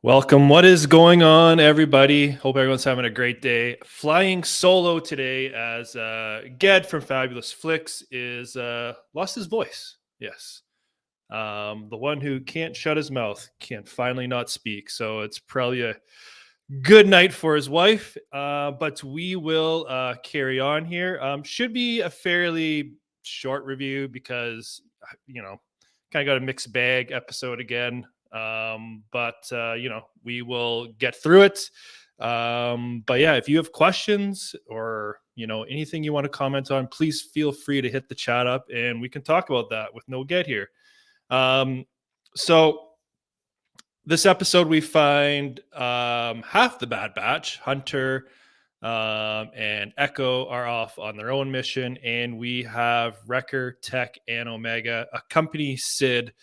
Welcome. What is going on, everybody? Hope everyone's having a great day. Flying solo today as Ged from Fabulous Flicks is lost his voice. Yes. The one who can't shut his mouth can finally not speak. So it's probably a good night for his wife. But we will carry on here. Should be a fairly short review because, kind of got a mixed bag episode again. But we will get through it. But yeah, if you have questions or anything you want to comment on, please feel free to hit the chat up and we can talk about that with no get here. So this episode we find half the Bad Batch, Hunter and Echo, are off on their own mission, and we have Wrecker, Tech, and Omega accompany Sid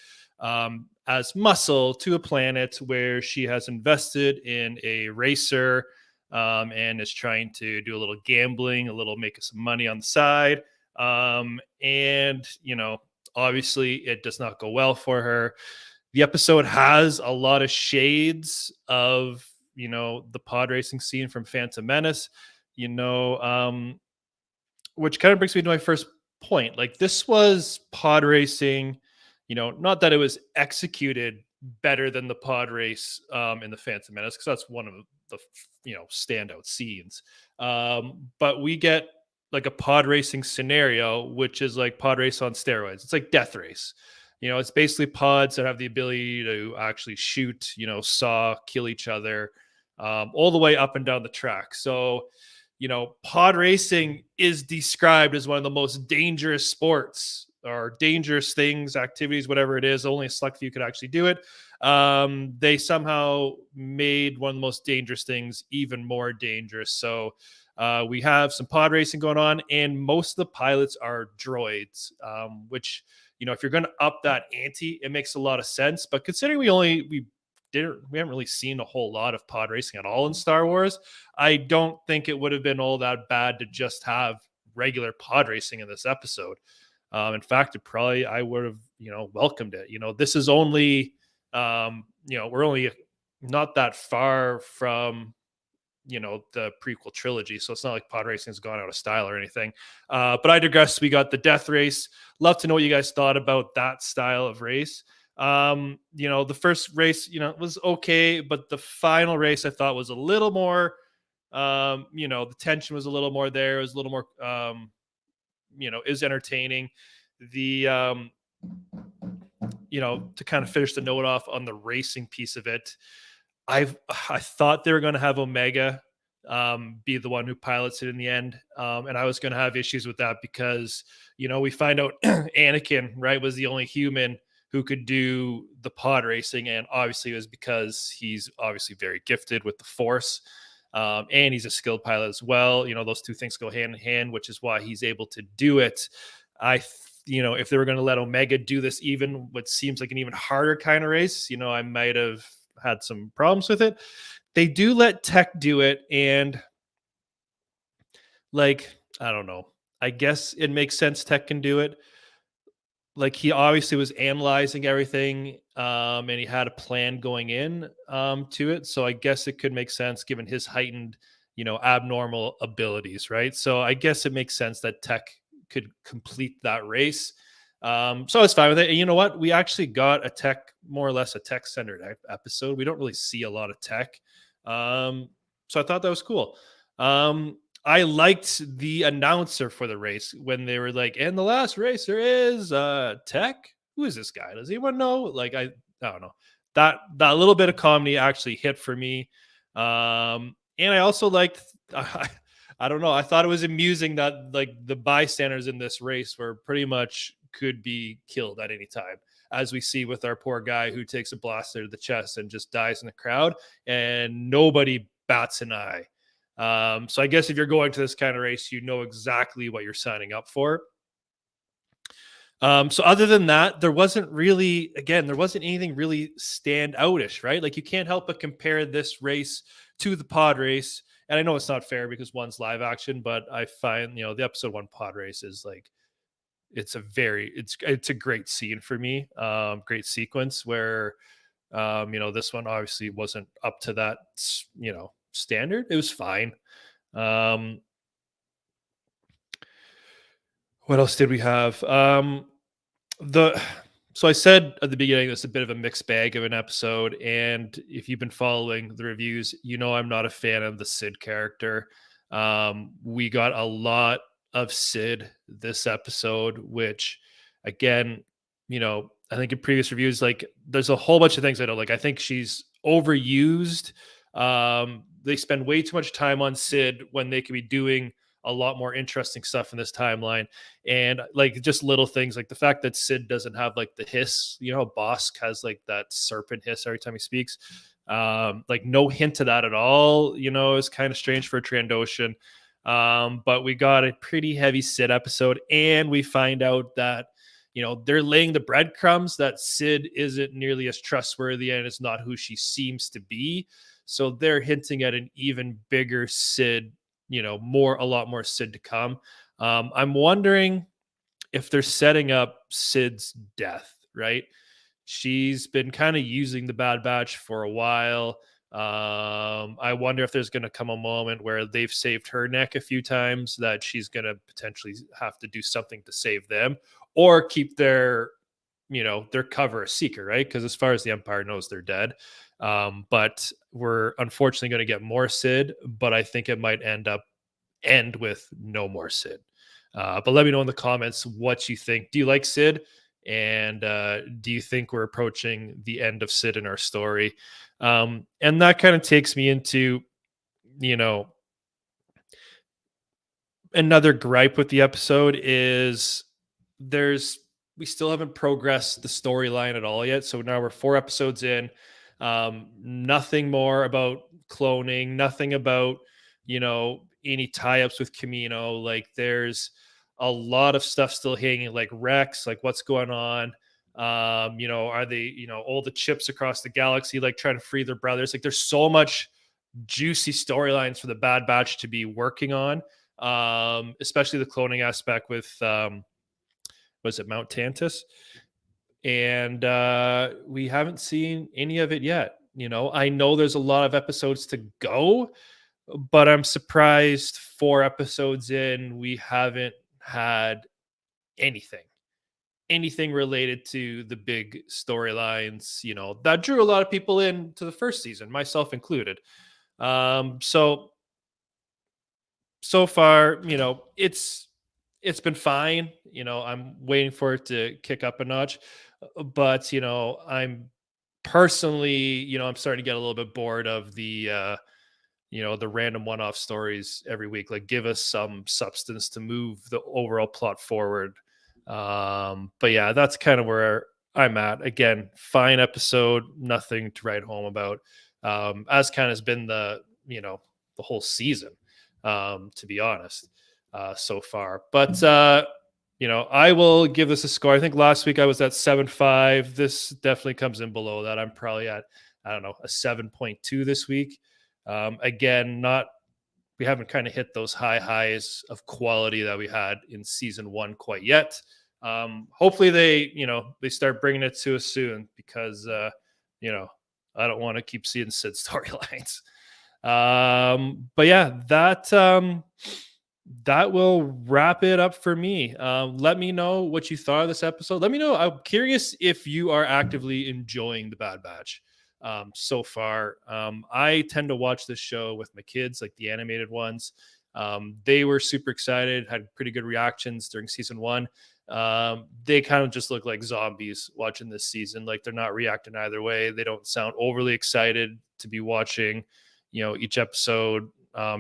as muscle to a planet where she has invested in a racer and is trying to do a little gambling, a little make some money on the side. And obviously it does not go well for her. The episode has a lot of shades of the pod racing scene from Phantom Menace, which kind of brings me to my first point. Like, this was pod racing, not that it was executed better than the pod race in the Phantom Menace, because that's one of the standout scenes. But we get like a pod racing scenario, which is like pod race on steroids. It's like Death Race. It's basically pods that have the ability to actually shoot, saw, kill each other, all the way up and down the track. So, pod racing is described as one of the most dangerous sports or dangerous things, activities, whatever it is. Only a select few could actually do it. They somehow made one of the most dangerous things even more dangerous. So we have some pod racing going on, and most of the pilots are droids, which, if you're going to up that ante, it makes a lot of sense. But considering we haven't really seen a whole lot of pod racing at all in Star Wars, I don't think it would have been all that bad to just have regular pod racing in this episode. In fact, I would have, welcomed it. This is only, we're only not that far from, the prequel trilogy. So it's not like pod racing has gone out of style or anything. But I digress. We got the Death Race. Love to know what you guys thought about that style of race. The first race, was okay, but the final race I thought was a little more, the tension was a little more there. It was a little more, is entertaining. The, to kind of finish the note off on the racing piece of it, I thought they were going to have Omega be the one who pilots it in the end. And I was going to have issues with that because, we find out Anakin, right, was the only human who could do the pod racing. And obviously it was because he's obviously very gifted with the Force. And he's a skilled pilot as well. Those two things go hand in hand, which is why he's able to do it. If they were going to let Omega do this, even what seems like an even harder kind of race, I might have had some problems with it. They do let Tech do it, and like, I don't know, I guess it makes sense Tech can do it. Like, he obviously was analyzing everything, and he had a plan going in to it, so I guess it could make sense given his heightened abnormal abilities, right? So I guess it makes sense that Tech could complete that race. So I was fine with it. And you know what? We actually got more or less a tech-centered episode. We don't really see a lot of tech. So I thought that was cool. I liked the announcer for the race when they were like, and the last racer is Tech. Who is this guy? Does anyone know? Like, I don't know. That little bit of comedy actually hit for me. And I also liked, I don't know. I thought it was amusing that like the bystanders in this race were pretty much could be killed at any time, as we see with our poor guy who takes a blaster to the chest and just dies in the crowd, and nobody bats an eye. So I guess if you're going to this kind of race, you know exactly what you're signing up for. So other than that, there wasn't anything really stand outish, right? Like, you can't help but compare this race to the pod race. And I know it's not fair because one's live action, but I find, the episode 1 pod race is like, it's a great scene for me. Great sequence where This one obviously wasn't up to that, standard. It was fine. Um, what else did we have? The so I said at the beginning, it's a bit of a mixed bag of an episode, and if you've been following the reviews, I'm not a fan of the Sid character. We got a lot of Sid this episode, which again, I think in previous reviews, like there's a whole bunch of things I don't like. I think she's overused. They spend way too much time on Sid when they could be doing a lot more interesting stuff in this timeline. And like just little things like the fact that Sid doesn't have like the hiss, Bosk has like that serpent hiss every time he speaks. Like no hint to that at all, is kind of strange for a Trandoshan. But we got a pretty heavy Sid episode, and we find out that they're laying the breadcrumbs that Sid isn't nearly as trustworthy and is not who she seems to be. So they're hinting at an even bigger Sid, a lot more Sid to come. I'm wondering if they're setting up Sid's death, right? She's been kind of using the Bad Batch for a while. I wonder if there's going to come a moment where they've saved her neck a few times that she's going to potentially have to do something to save them, or keep their cover a secret, right? Because as far as the Empire knows, they're dead. But we're unfortunately going to get more Sid, but I think it might end with no more Sid. But let me know in the comments what you think. Do you like Sid? And do you think we're approaching the end of Sid in our story? And that kind of takes me into, another gripe with the episode is we still haven't progressed the storyline at all yet. So now we're 4 episodes in. Nothing more about cloning, nothing about, any tie-ups with Camino. Like there's a lot of stuff still hanging, like Rex, like what's going on. Are they, all the chips across the galaxy, like trying to free their brothers? Like there's so much juicy storylines for the Bad Batch to be working on. Especially the cloning aspect with was it Mount Tantus? And we haven't seen any of it yet. I know there's a lot of episodes to go, but I'm surprised 4 episodes in we haven't had anything related to the big storylines, that drew a lot of people into the first season, myself included. So far, it's been fine. I'm waiting for it to kick up a notch, but I'm personally, I'm starting to get a little bit bored of the the random one-off stories every week. Like give us some substance to move the overall plot forward. But yeah, that's kind of where I'm at. Again, fine episode, nothing to write home about. As kind of has been the whole season, to be honest, so far. But I will give this a score. I think last week I was at 7.5. This definitely comes in below that. I'm probably at, I don't know, a 7.2 this week. Again, we haven't kind of hit those highs of quality that we had in season 1 quite yet. Hopefully they start bringing it to us soon, because I don't want to keep seeing Sid storylines. But yeah, that will wrap it up for me. Let me know what you thought of this episode. Let me know. I'm curious if you are actively enjoying the Bad Batch so far. I tend to watch this show with my kids, like the animated ones. They were super excited, had pretty good reactions during season 1. They kind of just look like zombies watching this season. Like they're not reacting either way. They don't sound overly excited to be watching, each episode. I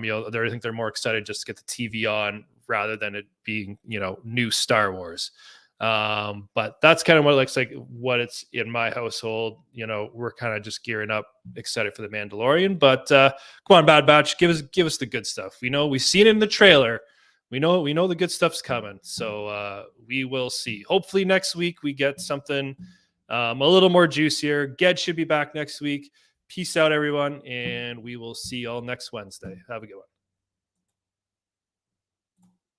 think they're more excited just to get the TV on rather than it being, new Star Wars. But that's kind of what it looks like, what it's in my household. We're kind of just gearing up, excited for the Mandalorian. But come on, Bad Batch, give us the good stuff. We've seen it in the trailer. We know the good stuff's coming. So we will see. Hopefully next week we get something a little more juicier. Ged should be back next week. Peace out, everyone, and we will see you all next Wednesday. Have a good one.